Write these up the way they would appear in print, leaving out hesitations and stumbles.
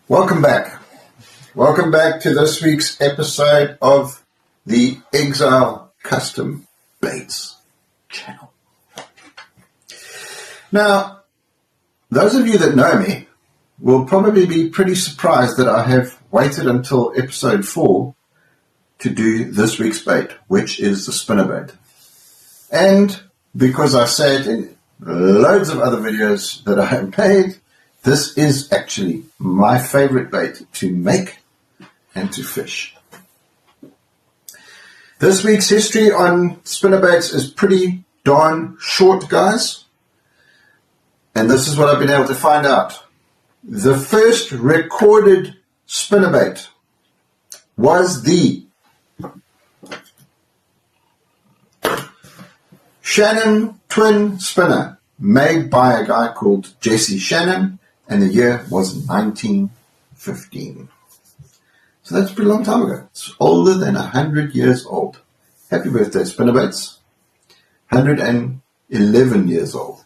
Welcome back. Welcome back to this week's episode of the Exile Custom Baits channel. Now, those of you that know me will probably be pretty surprised that I have waited until episode 4 to do this week's bait, which is the spinnerbait. And because I say it in loads of other videos that I have made, this is actually my favorite bait to make and to fish. This week's history on spinnerbaits is pretty darn short, guys. And this is what I've been able to find out. The first recorded spinnerbait was the Shannon Twin Spinner, made by a guy called Jesse Shannon, and the year was 1915. So that's a pretty long time ago. It's older than 100 years old. Happy birthday, spinnerbaits. 111 years old.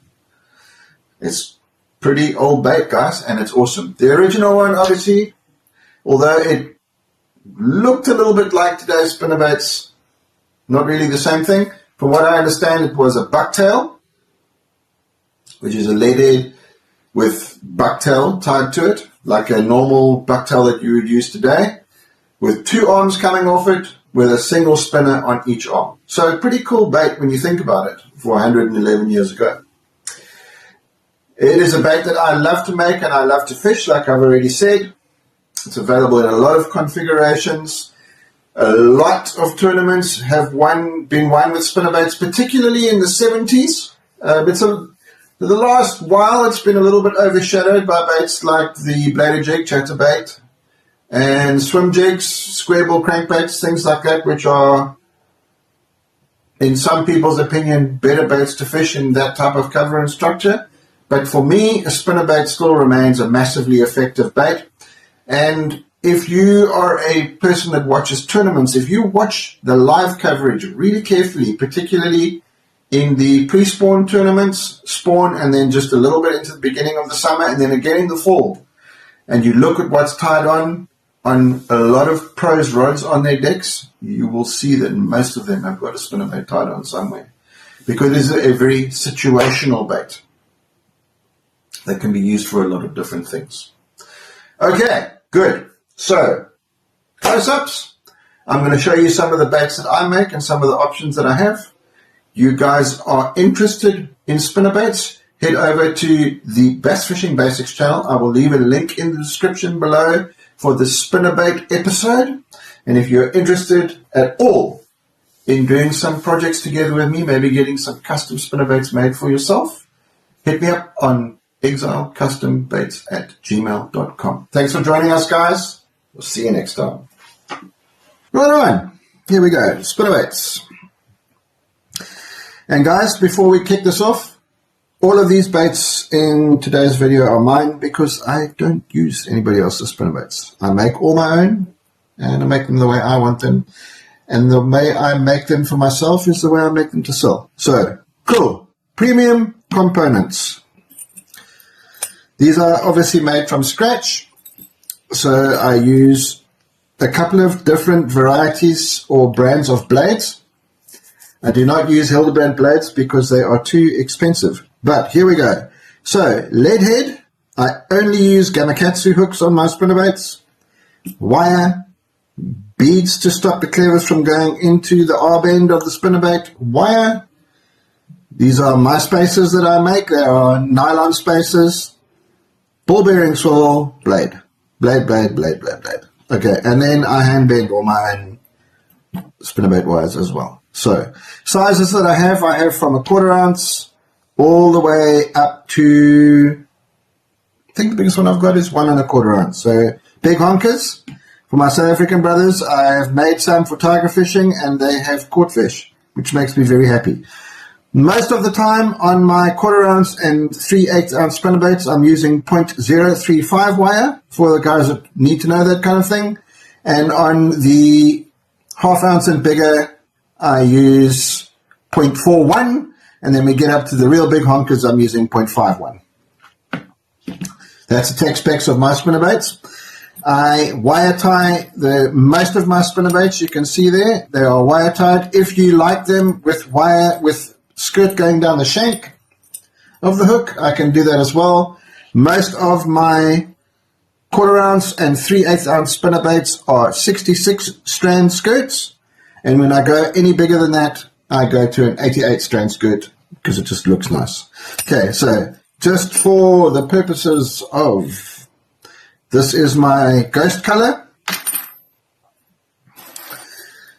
It's pretty old bait, guys, and it's awesome. The original one, obviously, although it looked a little bit like today's spinnerbaits, not really the same thing. From what I understand, it was a bucktail, which is a lead head with bucktail tied to it, like a normal bucktail that you would use today, with 2 arms coming off it, with a single spinner on each arm. So a pretty cool bait when you think about it, for 111 years ago. It is a bait that I love to make and I love to fish, like I've already said. It's available in a lot of configurations. A lot of tournaments have been won with spinnerbaits, particularly in the 70s. The last while, it's been a little bit overshadowed by baits like the bladed jig, chatterbait, and swim jigs, square ball crankbaits, things like that, which are, in some people's opinion, better baits to fish in that type of cover and structure. But for me, a spinnerbait still remains a massively effective bait. And if you are a person that watches tournaments, if you watch the live coverage really carefully, particularly in the pre-spawn tournaments, spawn, and then just a little bit into the beginning of the summer, and then again in the fall, and you look at what's tied on a lot of pros' rods on their decks, you will see that most of them have got a spinnerbait tied on somewhere, because it is a very situational bait that can be used for a lot of different things. Okay, good. So, close-ups. I'm going to show you some of the baits that I make and some of the options that I have. You guys are interested in spinnerbaits, head over to the Bass Fishing Basics channel. I will leave a link in the description below for the spinnerbait episode. And if you're interested at all in doing some projects together with me, maybe getting some custom spinnerbaits made for yourself, hit me up on exilecustombaits@gmail.com. Thanks for joining us, guys. We'll see you next time. Right, here we go. Spinnerbaits. And guys, before we kick this off, all of these baits in today's video are mine because I don't use anybody else's spinnerbaits. I make all my own, and I make them the way I want them. And the way I make them for myself is the way I make them to sell. So, cool. Premium components. These are obviously made from scratch. So I use a couple of different varieties or brands of blades. I do not use Hildebrand blades because they are too expensive. But here we go. So, lead head. I only use Gamakatsu hooks on my spinnerbaits. Wire. Beads to stop the cleavers from going into the arb end of the spinnerbait. Wire. These are my spacers that I make. They are nylon spacers. Ball bearing swivel. Blade. Blade. Okay, and then I hand bend all my own spinnerbait wires as well. So, sizes that I have from a 1/4 ounce all the way up to, I think the biggest one I've got is 1 1/4 ounce. So, big honkers. For my South African brothers, I have made some for tiger fishing and they have caught fish, which makes me very happy. Most of the time on my 1/4 ounce and 3/8 ounce spinnerbaits, I'm using 0.035 wire for the guys that need to know that kind of thing. And on the 1/2 ounce and bigger, I use 0.41, and then we get up to the real big honkers, I'm using 0.51. That's the tech specs of my spinnerbaits. I wire tie most of my spinnerbaits. You can see there, they are wire tied. If you like them with skirt going down the shank of the hook, I can do that as well. Most of my 1/4 ounce and 3/8 ounce spinnerbaits are 66 strand skirts, and when I go any bigger than that, I go to an 88 strand skirt because it just looks nice. Okay, so just for the purposes of, this is my ghost color.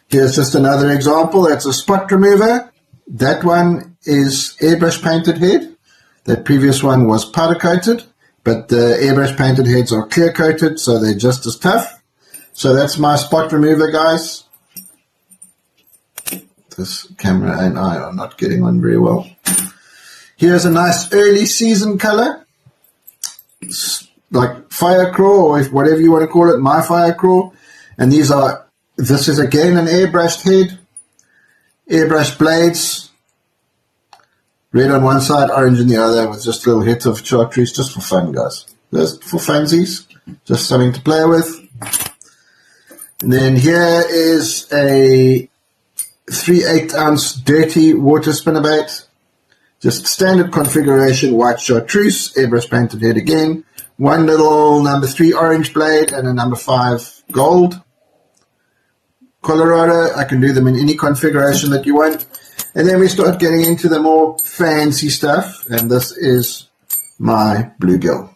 Here's just another example. That's a spot remover. That one is airbrush painted head. That previous one was powder coated, but the airbrush painted heads are clear coated, so they're just as tough. So that's my spot remover, guys. This camera and I are not getting on very well. Here's a nice early season color. It's like fire craw, or whatever you want to call it, my fire craw. And this is again an airbrushed head, airbrushed blades, red on one side, orange on the other, with just a little hit of chartreuse, just for fun, guys. Just for funsies, just something to play with. And then here is a 3/8 ounce dirty water spinnerbait, just standard configuration, white chartreuse, airbrush painted head again. One little number 3 orange blade and a number 5 gold. Colorado, I can do them in any configuration that you want. And then we start getting into the more fancy stuff, and this is my bluegill.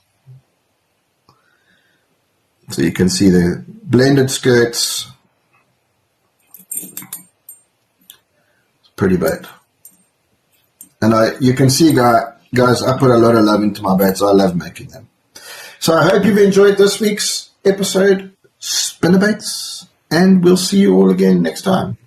So you can see the blended skirts. It's pretty bait. And you can see, guys, I put a lot of love into my baits. I love making them. So I hope you've enjoyed this week's episode, Spinnerbaits, and we'll see you all again next time.